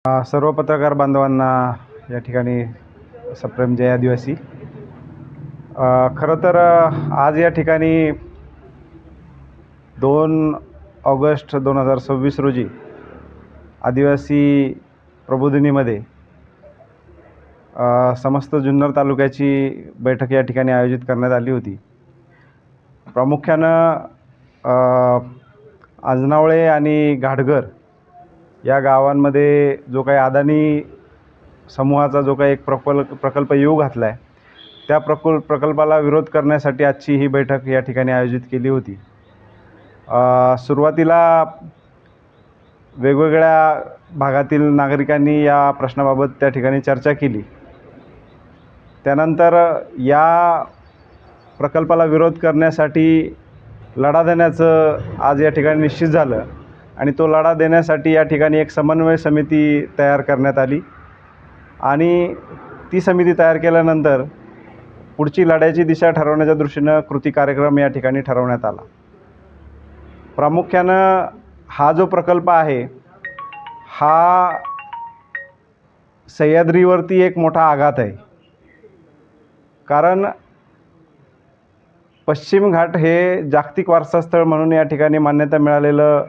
सर्व पत्रकार बांधवांना या ठिकाणी सप्रेम जय आदिवासी. खरं तर आज या ठिकाणी 2 ऑगस्ट 2026 रोजी आदिवासी प्रबोधिनीमध्ये समस्त जुन्नर तालुक्याची बैठक या ठिकाणी आयोजित करण्यात आली होती. प्रामुख्यानं आजनावळे आणि घाटघर या गावांमध्ये जो काही अदानी समूहाचा जो काही एक प्रकल्प येऊ घातला आहे, त्या प्रकल्पाला विरोध करण्यासाठी आजची ही बैठक या ठिकाणी आयोजित केली होती. सुरुवातीला वेगवेगळ्या भागातील नागरिकांनी या प्रश्नाबाबत त्या ठिकाणी चर्चा केली. त्यानंतर या प्रकल्पाला विरोध करण्यासाठी लढा देण्याचं आज या ठिकाणी निश्चित झालं आणि तो लढा देण्यासाठी या ठिकाणी एक समन्वय समिती तयार करण्यात आली आणि ती समिती तयार केल्यानंतर पुढची लढ्याची दिशा ठरवण्याच्या दृष्टीनं कृती कार्यक्रम या ठिकाणी ठरवण्यात आला. प्रामुख्यानं हा जो प्रकल्प आहे हा सह्याद्रीवरती एक मोठा आघात आहे. कारण पश्चिम घाट हे जागतिक वारसास्थळ म्हणून या ठिकाणी मान्यता मिळालेलं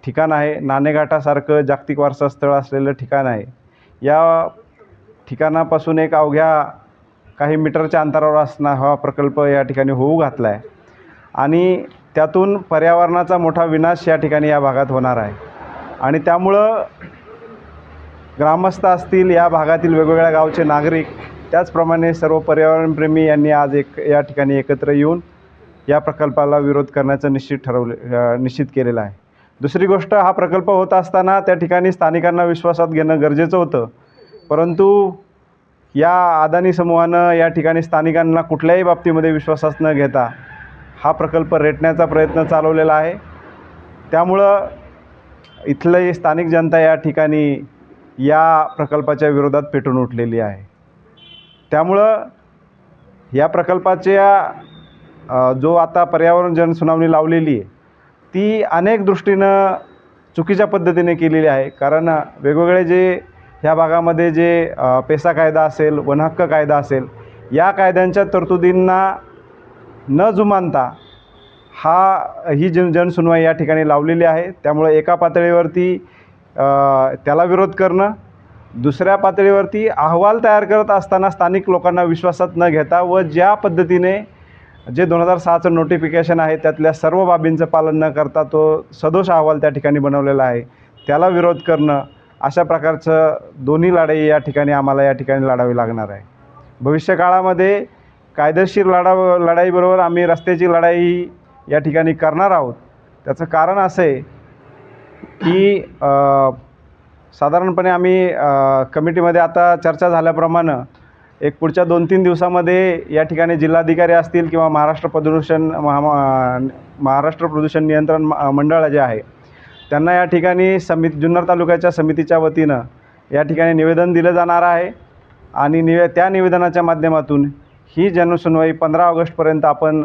ठिकाण आहे. नाणेघाटासारखं जागतिक वारसास्थळ असलेलं ठिकाण आहे. या ठिकाणापासून एक अवघ्या काही मीटरच्या अंतरावर असणं हा प्रकल्प या ठिकाणी होऊ घातला आहे आणि त्यातून पर्यावरणाचा मोठा विनाश या ठिकाणी या भागात होणार आहे. आणि त्यामुळं ग्रामस्थ असतील, या भागातील वेगवेगळ्या गावचे नागरिक, त्याचप्रमाणे सर्व पर्यावरणप्रेमी यांनी आज या ठिकाणी एकत्र येऊन या प्रकल्पाला विरोध करण्याचं निश्चित केलेलं आहे. दुसरी गोष्ट, हा प्रकल्प होत असताना त्या ठिकाणी स्थानिकांना विश्वासात घेणं गरजेचं होतं, परंतु या अदानी समूहानं या ठिकाणी स्थानिकांना कुठल्याही बाबतीमध्ये विश्वासात न घेता हा प्रकल्प रेटण्याचा प्रयत्न चालवलेला आहे. त्यामुळं इथली स्थानिक जनता या ठिकाणी या प्रकल्पाच्या विरोधात पेटून उठलेली आहे. त्यामुळं या प्रकल्पाच्या जो आता पर्यावरण जनसुनावणी लावलेली आहे ती अनेक दृष्टीनं चुकीच्या पद्धतीने केलेली आहे. कारण वेगवेगळे जे ह्या भागामध्ये जे पेसा कायदा असेल, वनहक्क कायदा असेल, या कायद्यांच्या तरतुदींना न जुमानता ही जनसुनवाई या ठिकाणी लावलेली आहे. त्यामुळे एका पातळीवरती त्याला विरोध करणं, दुसऱ्या पातळीवरती अहवाल तयार करत असताना स्थानिक लोकांना विश्वासात न घेता व ज्या पद्धतीने जे 2006चं नोटिफिकेशन आहे त्यातल्या सर्व बाबींचं पालन न करता तो सदोष अहवाल त्या ठिकाणी बनवलेला आहे, त्याला विरोध करणं, अशा प्रकारचं दोन्ही लढाई या ठिकाणी आम्हाला या ठिकाणी लढावी लागणार आहे. भविष्यकाळामध्ये कायदेशीर लढाईबरोबर आम्ही रस्त्याची लढाई या ठिकाणी करणार आहोत. त्याचं कारण असं आहे की साधारणपणे आम्ही कमिटीमध्ये आता चर्चा झाल्याप्रमाणे एक पुढच्या 2-3 दिवसामध्ये या ठिकाणी जिल्हाधिकारी असतील किंवा महाराष्ट्र प्रदूषण नियंत्रण मंडळ जे आहे त्यांना या ठिकाणी जुन्नर तालुक्याच्या समितीच्या वतीनं या ठिकाणी निवेदन दिलं जाणार आहे आणि त्या निवेदनाच्या माध्यमातून ही जनसुनवाई 15 ऑगस्टपर्यंत आपण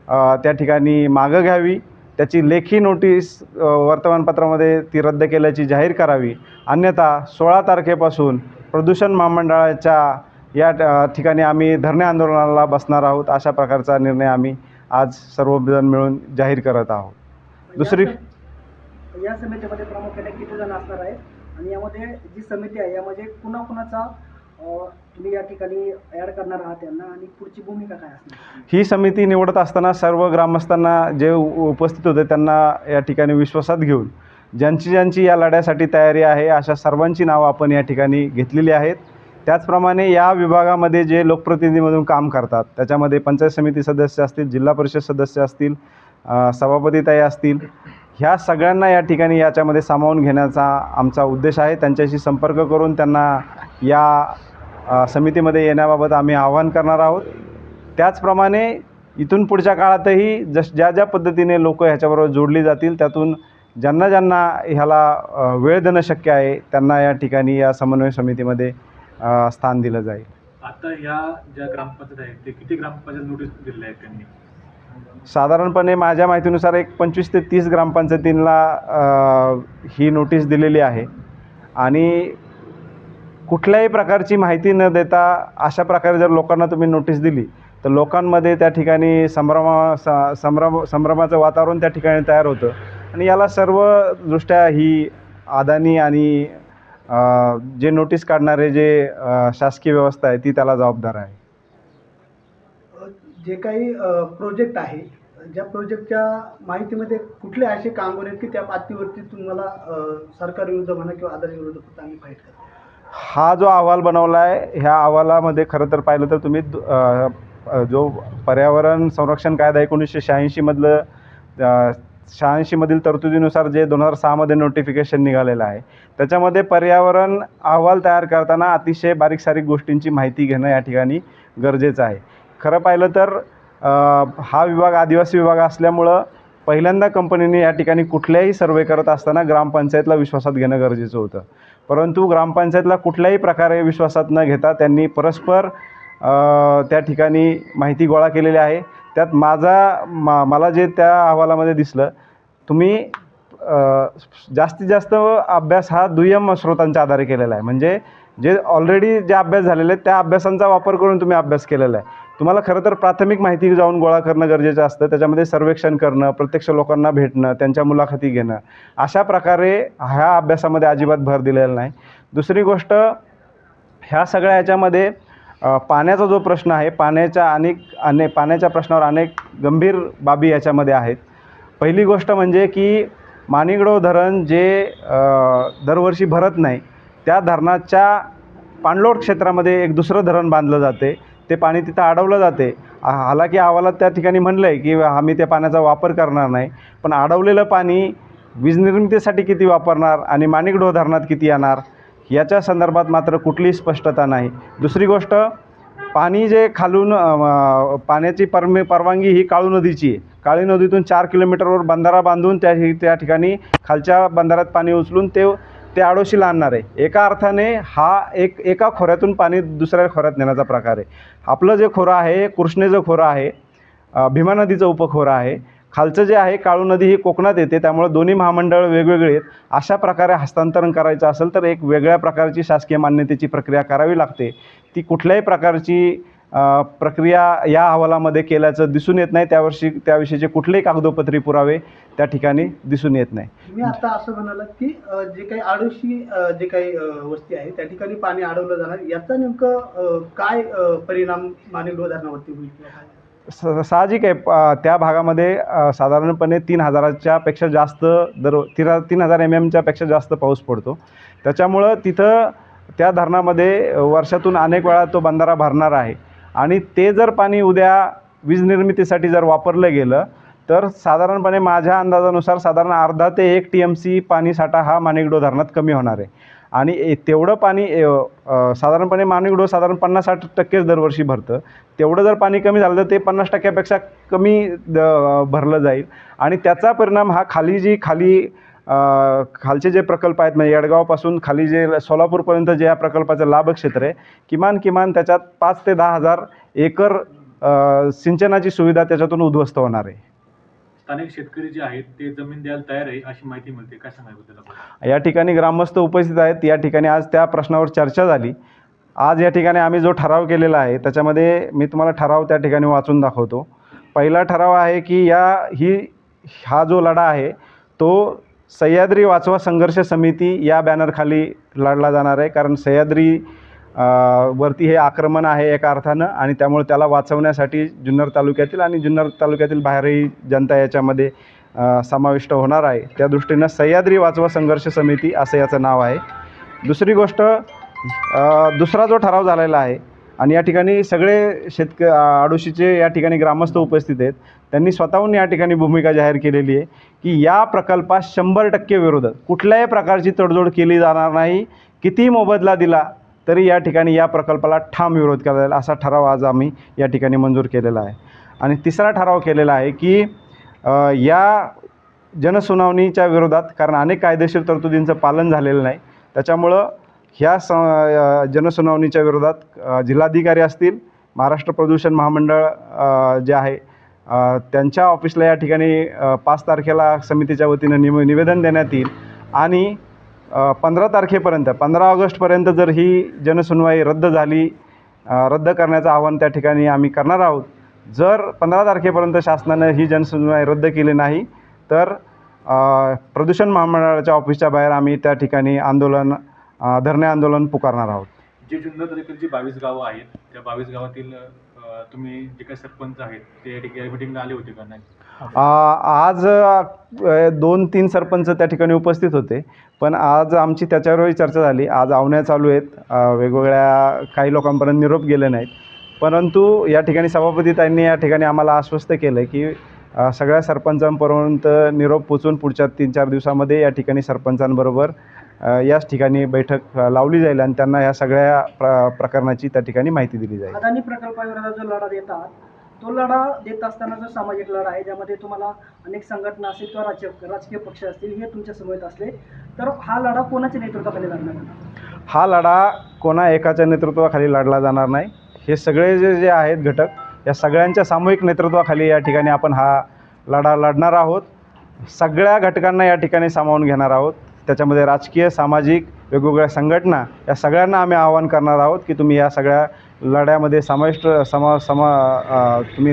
त्या ठिकाणी मागं घ्यावी. त्याची लेखी नोटीस वर्तमानपत्रामध्ये ती रद्द केल्याची जाहीर करावी. अन्यथा 16 तारखेपासून प्रदूषण महामंडळाच्या या ठिकाणी आम्ही धरणे आंदोलनाला बसणार आहोत. अशा प्रकारचा निर्णय आम्ही आज सर्वजण मिळून जाहीर करत आहोत. दुसरी, या समितीमध्ये प्रामुख्याने किती जण असणार आहेत आणि यामध्ये जी समिती आहे यामध्ये कुणाकुणाचा तुम्ही या ठिकाणी ॲड करणार आहात त्यांना आणि पुढची भूमिका काय असणार? ही समिती निवडत असताना सर्व ग्रामस्थांना जे उपस्थित होते त्यांना या ठिकाणी विश्वासात घेऊन ज्यांची या लढ्यासाठी तयारी आहे अशा सर्वांची नावं आपण या ठिकाणी घेतलेली आहेत. त्याचप्रमाणे या विभागामध्ये जे लोकप्रतिनिधी म्हणून काम करतात त्याच्यामध्ये पंचायत समिती सदस्य असतील, जिल्हा परिषद सदस्य असतील, सभापतीताई असतील, ह्या सगळ्यांना या ठिकाणी याच्यामध्ये सामावून घेण्याचा आमचा उद्देश आहे. त्यांच्याशी संपर्क करून त्यांना या समितीमध्ये येण्याबाबत आम्ही आवाहन करणार आहोत. त्याचप्रमाणे इथून पुढच्या काळातही ज्या पद्धतीने लोक ह्याच्याबरोबर जोडली जातील त्यातून ज्यांना ह्याला वेळ देणं शक्य आहे त्यांना या ठिकाणी या समन्वय समितीमध्ये स्थान दिलं जाईल. आता या ज्या ग्रामपंचायत आहेत ते किती ग्रामपंचायत नोटीस दिलेल्या आहेत त्यांनी? साधारणपणे माझ्या माहितीनुसार एक 25 ते 30 ग्रामपंचायतींना ही नोटीस दिलेली आहे आणि कुठल्याही प्रकारची माहिती न देता अशा प्रकारे जर लोकांना तुम्ही नोटीस दिली तर लोकांमध्ये त्या ठिकाणी संभ्रमाचं वातावरण त्या ठिकाणी तयार होतं आणि याला सर्व दृष्ट्या ही अदानी आणि जे नोटीस काढणारे जे शासकीय व्यवस्था आहे ती त्याला जबाबदार आहे. जे काही प्रोजेक्ट आहे, ज्या प्रोजेक्टच्या माहितीमध्ये कुठले असे कामगार आहेत की त्या पातळीवरती तुम्हाला सरकारविरुद्ध म्हणा किंवा अदानी विरुद्ध चांगली फाईट करतात? हा जो अहवाल बनवला आहे ह्या अहवालामध्ये खरं तर पाहिलं तर तुम्ही जो पर्यावरण संरक्षण कायदा 1986 मधलं 86 मधील तरतुदीनुसार जे 2006 नोटिफिकेशन निघालेलं आहे त्याच्यामध्ये पर्यावरण अहवाल तयार करताना अतिशय बारीक सारीक गोष्टींची माहिती घेणं या ठिकाणी गरजेचं आहे. खरं पाहिलं तर हा विभाग आदिवासी विभाग असल्यामुळं पहिल्यांदा कंपनीने या ठिकाणी कुठल्याही सर्वे करत असताना ग्रामपंचायतला विश्वासात घेणं गरजेचं होतं. परंतु ग्रामपंचायतला कुठल्याही प्रकारे विश्वासात न घेता त्यांनी परस्पर त्या ठिकाणी माहिती गोळा केलेली आहे. त्यात मला जे त्या अहवालामध्ये दिसलं, तुम्ही जास्तीत जास्त अभ्यास हा दुय्यम स्रोतांच्या आधारे केलेला आहे. म्हणजे जे ऑलरेडी जे अभ्यास झालेले आहेत त्या अभ्यासांचा वापर करून तुम्ही अभ्यास केलेला आहे. तुम्हाला खरं तर प्राथमिक माहिती जाऊन गोळा करणं गरजेचं असतं. त्याच्यामध्ये सर्वेक्षण करणं, प्रत्यक्ष लोकांना भेटणं, त्यांच्या मुलाखती घेणं, अशा प्रकारे ह्या अभ्यासामध्ये अजिबात भर दिलेला नाही. दुसरी गोष्ट, ह्या सगळ्या ह्याच्यामध्ये पाण्याचा जो प्रश्न आहे, पाण्याच्या प्रश्नावर अनेक गंभीर बाबी याच्यामध्ये आहेत. पहिली गोष्ट म्हणजे की माणिकडो धरण जे दरवर्षी भरत नाही, त्या धरणाच्या पाणलोट क्षेत्रामध्ये एक दुसरं धरण बांधलं जाते. ते पाणी तिथं अडवलं जाते. हालाकी अहवालात त्या ठिकाणी म्हणलं आहे की आम्ही त्या पाण्याचा वापर करणार नाही, पण अडवलेलं पाणी वीज निर्मितीसाठी किती वापरणार आणि माणिकडो धरणात किती येणार याच्या संदर्भात मात्र कुठलीही स्पष्टता नाही. दुसरी गोष्ट, पाणी जे खालून पाण्याची परवानगी ही काळू नदीची आहे. काळी नदीतून 4 किलोमीटरवर बंधारा बांधून त्या ठिकाणी खालच्या बंधाऱ्यात पाणी उचलून ते आडोशीला आणणार आहे. एका अर्थाने हा एका खोऱ्यातून पाणी दुसऱ्या खोऱ्यात नेण्याचा प्रकार आहे. आपलं जे खोरं आहे कृष्णेचं खोरं आहे, भीमा नदीचं उपखोरं आहे. खालचं जे आहे काळू नदी ही कोकणात येते, त्यामुळे दोन्ही महामंडळ वेगवेगळे आहेत. अशा प्रकारे हस्तांतरण करायचं असेल तर एक वेगळ्या प्रकारची शासकीय मान्यतेची प्रक्रिया करावी लागते. ती कुठल्याही प्रकारची प्रक्रिया या अहवालामध्ये केल्याचं दिसून येत नाही. त्याविषयीचे कुठलेही कागदोपत्री पुरावे त्या ठिकाणी दिसून येत नाही. तुम्ही आता असं म्हणालात की जे काही आडोशी जे काही वस्ती आहे त्या ठिकाणी पाणी अडवलं जाणार, याचा नेमकं काय परिणाम माणिकडो धरणावरती होईल? साहजिक आहे, त्या भागामध्ये साधारणपणे 3,000च्या पेक्षा जास्त 3,000 mm पेक्षा जास्त पाऊस पडतो. त्याच्यामुळं तिथं त्या धरणामध्ये वर्षातून अनेक वेळा तो बंधारा भरणार आहे आणि ते जर पाणी उद्या वीज निर्मितीसाठी जर वापरलं गेलं तर साधारणपणे माझ्या अंदाजानुसार साधारण अर्धा ते 1 TMC पाणी साठा हा माणिकडो धरणात कमी होणार आहे. आणि तेवढं पाणी साधारणपणे माणिकडो साधारण 50-60% दरवर्षी भरतं. तेवढं जर पाणी कमी झालं तर ते 50%पेक्षा कमी भरलं जाईल आणि त्याचा परिणाम हा खालचे जे प्रकल्प आहेत, म्हणजे येडगावपासून खाली जे सोलापूरपर्यंत जे या प्रकल्पाचं लाभक्षेत्र आहे, किमान त्याच्यात 5 ते 10,000 एकर सिंचनाची सुविधा त्याच्यातून उद्ध्वस्त होणार आहे. स्थानिक शेतकरी जे आहेत ते जमीन द्यायला तयार आहे अशी माहिती मिळते, काय सांगायचं त्याला? या ठिकाणी ग्रामस्थ उपस्थित आहेत. या ठिकाणी आज त्या प्रश्नावर चर्चा झाली. आज या ठिकाणी आम्ही जो ठराव केलेला आहे त्याच्यामध्ये मी तुम्हाला ठराव त्या ठिकाणी वाचून दाखवतो. पहिला ठराव आहे की हा जो लढा आहे तो सह्याद्री वाचवा संघर्ष समिती या बॅनरखाली लढला जाणार आहे. कारण सह्याद्री वरती हे आक्रमण आहे एका अर्थानं आणि त्यामुळे त्याला वाचवण्यासाठी जुन्नर तालुक्यातील आणि जुन्नर तालुक्यातील बाहेरही जनता याच्यामध्ये समाविष्ट होणार आहे. त्या दृष्टीनं सह्याद्री वाचवा संघर्ष समिती असं याचं नाव आहे. दुसरी गोष्ट, दुसरा जो ठराव झालेला आहे आणि या ठिकाणी सगळे आडोशीचे या ठिकाणी ग्रामस्थ उपस्थित आहेत, त्यांनी स्वतःहून या ठिकाणी भूमिका जाहीर केलेली आहे की या प्रकल्पास 100% विरोध, कुठल्याही प्रकारची तडजोड केली जाणार नाही. कितीही मोबदला दिला तरी या ठिकाणी या प्रकल्पाला ठाम विरोध केला जाईल असा ठराव आज आम्ही या ठिकाणी मंजूर केलेला आहे. आणि तिसरा ठराव केलेला आहे की या जनसुनावणीच्या विरोधात, कारण अनेक कायदेशीर तरतुदींचं पालन झालेलं नाही, त्याच्यामुळं ह्या जनसुनावणीच्या विरोधात जिल्हाधिकारी असतील, महाराष्ट्र प्रदूषण महामंडळ जे आहे त्यांच्या ऑफिसला या ठिकाणी 5 तारखेला समितीच्या वतीनं निवेदन देण्यात येईल आणि 15 तारखेपर्यंत 15 ऑगस्टपर्यंत जर ही जनसुनवाई रद्द झाली, रद्द करण्याचं आवाहन त्या ठिकाणी आम्ही करणार आहोत. जर 15 तारखेपर्यंत शासनानं ही जनसुनवाई रद्द केली नाही तर प्रदूषण महामंडळाच्या ऑफिसच्या बाहेर आम्ही त्या ठिकाणी धरणे आंदोलन पुकारणार आहोत. जे जुन्नर तालुक्यातील जी 22 गावं आहेत त्या 22 गावातील तुम्ही जे काही सरपंच आहेत ते या ठिकाणी मीटिंगला आले होते का नाही? आज 2-3 सरपंच त्या ठिकाणी उपस्थित होते, पण आज आमची त्याच्यावरही चर्चा झाली. आज आवण्या चालू आहेत, वेगवेगळ्या काही लोकांपर्यंत निरोप गेले नाहीत. परंतु या ठिकाणी सभापतीताईंनी या ठिकाणी आम्हाला आश्वस्त केलं की सगळ्या सरपंचांपर्यंत निरोप पोचून पुढच्या 3-4 दिवसामध्ये या ठिकाणी सरपंचांबरोबर याच ठिकाणी बैठक लावली जाईल आणि त्यांना या सगळ्या प्रकरणाची त्या ठिकाणी माहिती दिली जाईल. अदानी प्रकल्पाविरोधात जो लढा देतात, तो लढा देत असताना जो सामाजिक लढा आहे ज्यामध्ये तुम्हाला अनेक संघटना असतील किंवा राजकीय पक्ष असतील हे तुमच्या समवेत असले, तर हा लढा कोणाच्या नेतृत्वाखाली लढणार आहे? हा लढा कोणा एकाच्या नेतृत्वाखाली लढला जाणार नाही. हे सगळे जे आहेत घटक या सगळ्यांच्या सामूहिक नेतृत्वाखाली या ठिकाणी आपण हा लढा लढणार आहोत. सगळ्या घटकांना या ठिकाणी सामावून घेणार आहोत. त्याच्यामध्ये राजकीय, सामाजिक, वेगवेगळ्या संघटना या सगळ्यांना आम्ही आवाहन करणार आहोत की तुम्ही या सगळ्या लढ्यामध्ये तुम्ही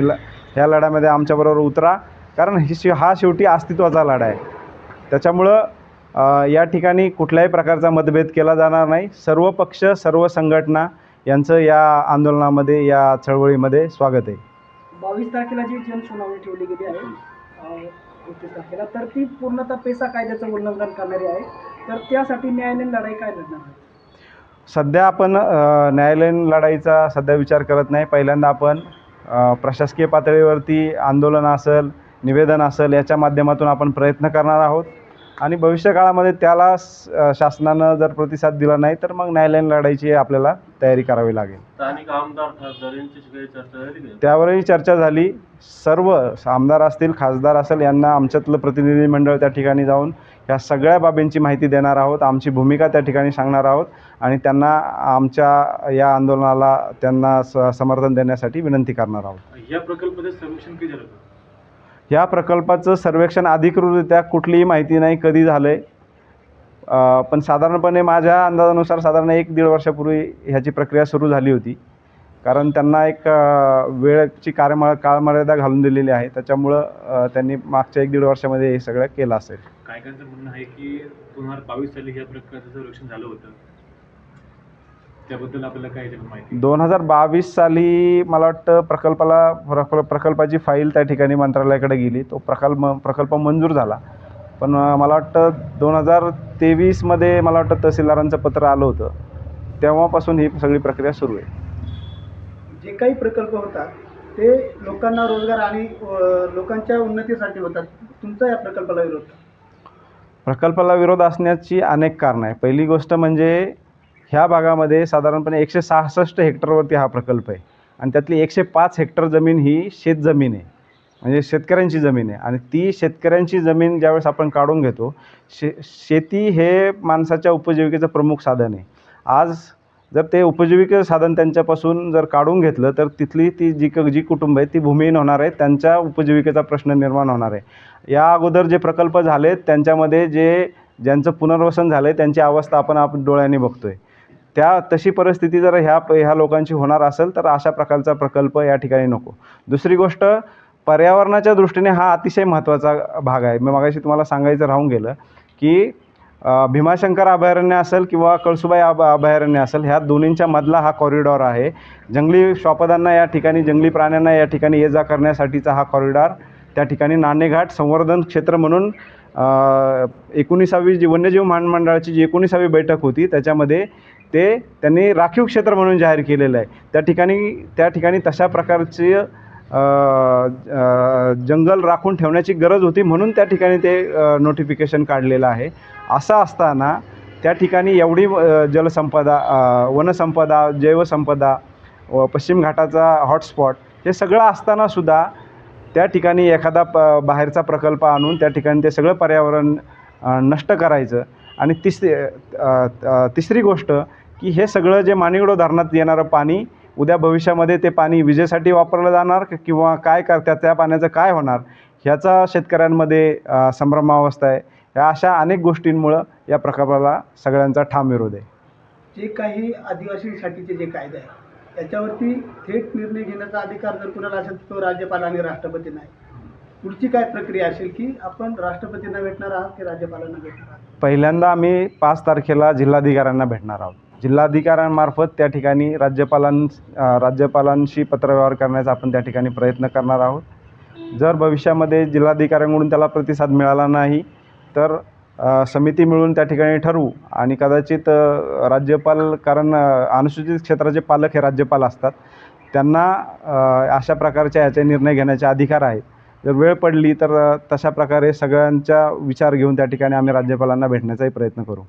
ह्या लढ्यामध्ये आमच्याबरोबर उतरा. कारण हा शेवटी अस्तित्वाचा लढा आहे. त्याच्यामुळं या ठिकाणी कुठल्याही प्रकारचा मतभेद केला जाणार नाही. सर्व पक्ष, सर्व संघटना यांचं या आंदोलनामध्ये, या चळवळीमध्ये स्वागत आहे. 22 तारखेला जी जनसुनावणी ठेवली गेली आहे 31 तारखेला, तर ती पूर्णतः पेसा कायद्याचं उल्लंघन करणारी आहे. तर त्यासाठी न्यायालयीन लढाई काय लढणार आहे? सध्या आपण न्यायालयीन लढाईचा सध्या विचार करत नाही. पहिल्यांदा आपण प्रशासकीय पातळीवरती आंदोलन असेल, निवेदन असेल याच्या माध्यमातून आपण प्रयत्न करणार आहोत आणि भविष्यकाळामध्ये त्याला शासनानं जर प्रतिसाद दिला नाही तर मग न्यायालयीन लढाईची आपल्याला तयारी करावी लागेल. स्थानिक आमदार खासदारांची चर्चा झाली? त्यावरही चर्चा झाली. सर्व आमदार असतील, खासदार असेल यांना आमच्यातलं प्रतिनिधी मंडळ त्या ठिकाणी जाऊन ह्या सगळ्या बाबींची माहिती देणार आहोत. आमची भूमिका त्या ठिकाणी सांगणार आहोत आणि त्यांना आमच्या या आंदोलनाला त्यांना समर्थन देण्यासाठी विनंती करणार आहोत. या प्रकल्पाचं सर्वेक्षण किती झालं? या प्रकल्पाचं सर्वेक्षण अधिकृतरित्या कुठलीही माहिती नाही कधी झालं आहे, पण साधारणपणे माझ्या अंदाजानुसार साधारण 1-1.5 वर्षापूर्वी ह्याची प्रक्रिया सुरू झाली होती. कारण त्यांना एक वेळेची काळमर्यादा घालून दिलेली आहे. त्याच्यामुळं त्यांनी मागच्या 1-1.5 वर्षामध्ये हे सगळं केलं असेल. काय काहींचं म्हणणं आहे की 2022 साली या प्रकारचं सर्वेक्षण झालं होतं, त्याबद्दल आपल्याला काय माहिती? 2022 साली मला वाटतं प्रकल्पाची फाईल त्या ठिकाणी मंत्रालयाकडे गेली. तो प्रकल्प मंजूर झाला. पण मला वाटतं 2023मध्ये मला वाटतं तहसीलदारांचं पत्र आलं होतं. तेव्हापासून ही सगळी प्रक्रिया सुरू आहे. जे काही प्रकल्प होतात ते लोकांना रोजगार आणि लोकांच्या उन्नतीसाठी होतात. तुमचा या प्रकल्पाला विरोध? प्रकल्पाला विरोध असण्याची अनेक कारणं आहे. पहिली गोष्ट म्हणजे ह्या भागामध्ये साधारणपणे 166 हेक्टरवरती हा प्रकल्प आहे आणि त्यातली 105 हेक्टर जमीन ही शेतजमीन आहे, म्हणजे शेतकऱ्यांची जमीन आहे. आणि ती शेतकऱ्यांची जमीन ज्यावेळेस आपण काढून घेतो, शेती हे माणसाच्या उपजीविकेचं प्रमुख साधन आहे. आज जर ते उपजीविकेचं साधन त्यांच्यापासून जर काढून घेतलं तर तिथली ती जी कुटुंब आहेत ती भूमिहीन होणार आहेत. त्यांच्या उपजीविकेचा प्रश्न निर्माण होणार आहे. या अगोदर जे प्रकल्प झालेत त्यांच्यामध्ये ज्यांचं पुनर्वसन झालं आहे त्यांची अवस्था आपण डोळ्यांनी बघतोय. तशी परिस्थिती जर ह्या लोकांची होणार असेल तर अशा प्रकारचा प्रकल्प या ठिकाणी नको. दुसरी गोष्ट, पर्यावरणाच्या दृष्टीने हा अतिशय महत्त्वाचा भाग आहे. मी मगाशी तुम्हाला सांगायचं राहून गेलं की भीमाशंकर अभयारण्य असेल किंवा कळसुबाई अभयारण्य असेल, ह्या दोन्हींच्या मधला हा कॉरिडॉर आहे. जंगली श्वापदांना या ठिकाणी, जंगली प्राण्यांना या ठिकाणी ये जा करण्यासाठीचा हा कॉरिडॉर त्या ठिकाणी नाणेघाट संवर्धन क्षेत्र म्हणून 19वी वन्यजीव महामंडळाची जी 19वी बैठक होती त्याच्यामध्ये त्यांनी राखीव क्षेत्र म्हणून जाहीर केलेलं आहे. त्या ठिकाणी तशा प्रकारची जंगल राखून ठेवण्याची गरज होती म्हणून त्या ठिकाणी ते नोटिफिकेशन काढलेलं आहे. असं असताना त्या ठिकाणी एवढी जलसंपदा, वनसंपदा, जैवसंपदा, पश्चिम घाटाचा हॉटस्पॉट हे सगळं असतानासुद्धा त्या ठिकाणी एखादा बाहेरचा प्रकल्प आणून त्या ठिकाणी ते सगळं पर्यावरण नष्ट करायचं. आणि तिसरी गोष्ट की हे सगळं जे माणिकडो धरणात येणारं पाणी उद्या भविष्यामध्ये ते पाणी विजेसाठी वापरलं जाणार किंवा काय करतात, त्या पाण्याचं काय होणार ह्याचा शेतकऱ्यांमध्ये संभ्रमावस्था आहे. ह्या अशा अनेक गोष्टींमुळं या प्रकल्पाला सगळ्यांचा ठाम विरोध आहे. जे काही आदिवासींसाठीचे जे कायदे आहे त्याच्यावरती थेट निर्णय घेण्याचा अधिकार जर कुणाला असेल तर तो राज्यपाल आणि राष्ट्रपती नाही. पुढची काय प्रक्रिया असेल की आपण राष्ट्रपतींना भेटणार आहात की राज्यपालांना भेटणार आहात? पहिल्यांदा आम्ही 5 तारखेला जिल्हाधिकाऱ्यांना भेटणार आहोत. जिल्हाधिकाऱ्यांमार्फत त्या ठिकाणी राज्यपालांशी पत्रव्यवहार करण्याचा आपण त्या ठिकाणी प्रयत्न करणार आहोत. जर भविष्यामध्ये जिल्हाधिकाऱ्यांकडून त्याला प्रतिसाद मिळाला नाही तर समिती मिळून त्या ठिकाणी ठरवू आणि कदाचित राज्यपाल, कारण अनुसूचित क्षेत्राचे पालक हे राज्यपाल असतात, त्यांना अशा प्रकारच्या ह्याचे निर्णय घेण्याचे अधिकार आहेत. जर वेळ पडली तर तशा प्रकारे सगळ्यांचा विचार घेऊन त्या ठिकाणी आम्ही राज्यपालांना भेटण्याचाही प्रयत्न करू.